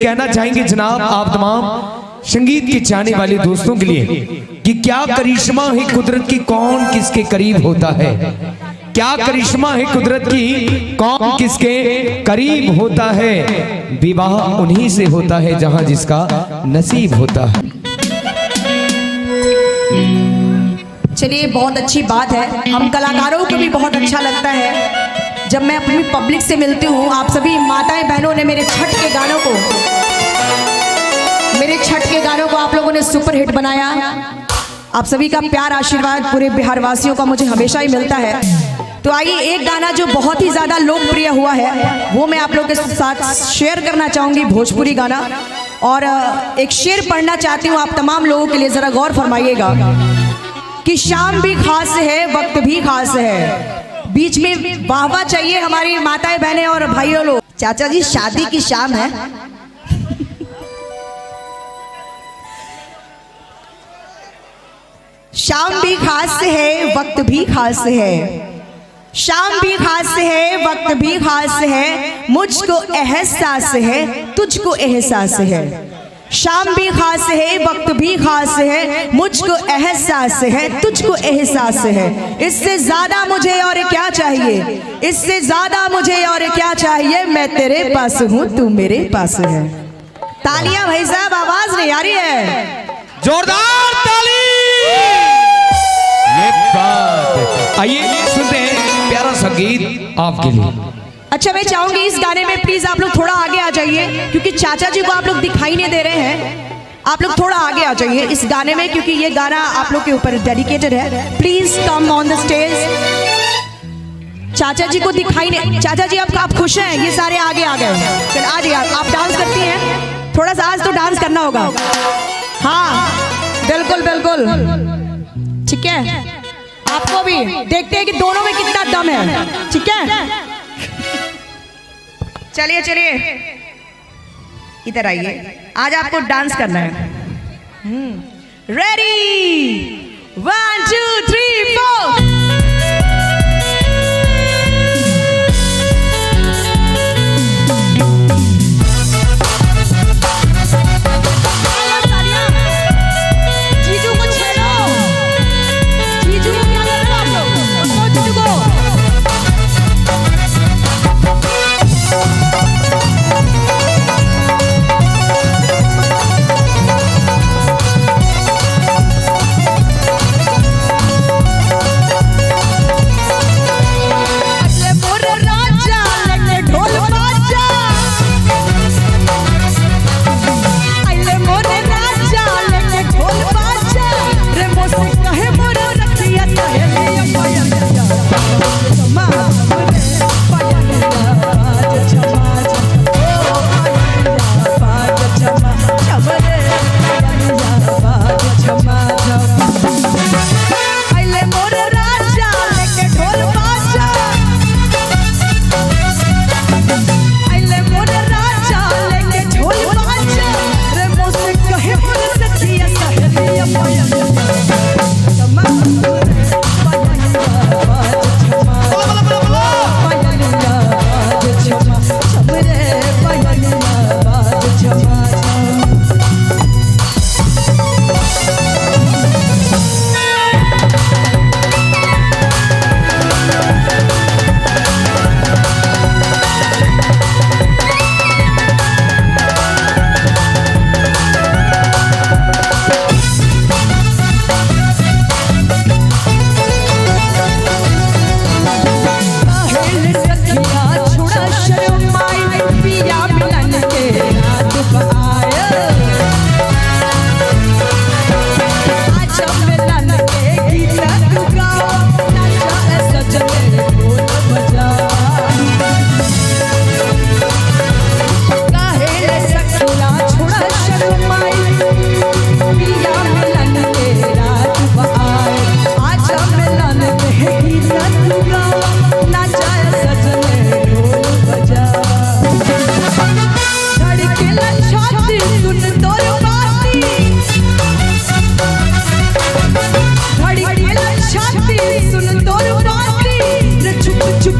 कहना चाहेंगे जनाब आप तमाम संगीत के चाहने वाले दोस्तों के लिए कि क्या करिश्मा है कुदरत की, कौन किसके करीब होता है। क्या करिश्मा है कुदरत की, कौन किसके करीब होता है। विवाह उन्हीं से होता है जहां जिसका नसीब होता है। चलिए, बहुत अच्छी बात है। हम कलाकारों को भी बहुत अच्छा लगता है जब मैं अपनी पब्लिक से मिलती हूँ। आप सभी माताएं बहनों ने मेरे छठ के गानों को आप लोगों ने सुपर हिट बनाया। आप सभी का प्यार आशीर्वाद पूरे बिहार वासियों का मुझे हमेशा ही मिलता है। तो आइए, एक गाना जो बहुत ही ज़्यादा लोकप्रिय हुआ है वो मैं आप लोगों के साथ शेयर करना चाहूँगी, भोजपुरी गाना। और एक शेर पढ़ना चाहती हूँ आप तमाम लोगों के लिए, ज़रा गौर फरमाइएगा कि शाम भी खास है, वक्त भी खास है। बीच में वाहवा चाहिए हमारी माताएं बहनें और भाइयों लोग। चाचा जी, शादी की शाम है। शाम भी खास है, वक्त भी खास है। शाम भी खास है, वक्त भी खास है। मुझको एहसास है, तुझको एहसास है। शाम भी खास है, वक्त भी खास है। मुझको एहसास है, तुझको एहसास है। इससे ज्यादा मुझे और क्या चाहिए, इससे ज्यादा मुझे और क्या चाहिए। मैं तेरे पास हूँ, तू मेरे पास है। तालियां भाई साहब, आवाज नहीं आ रही है। जोरदार ताली। ये बात, आइए सुनते हैं प्यारा संगीत आपके लिए। अच्छा, मैं चाहूंगी इस गाने में प्लीज आप लोग थोड़ा आगे आ जाइए, क्योंकि चाचा जी को आप लोग दिखाई नहीं दे रहे हैं। आप लोग थोड़ा आगे आ जाइए इस गाने में, क्योंकि ये गाना आप लोग के ऊपर डेडिकेटेड है। Please come on the stage. चाचा जी को दिखाई नहीं। चाचा जी आप खुश हैं? ये सारे आगे आ गए। चल आ जाइए। आप डांस करती हैं? थोड़ा सा आज तो डांस करना होगा। हाँ बिल्कुल बिल्कुल, ठीक है। आपको भी देखते हैं कि दोनों में कितना दम है, ठीक है। चलिए चलिए, इधर आइए। आज आपको डांस करना है। रेडी, 1 2 3 4। छुप छुप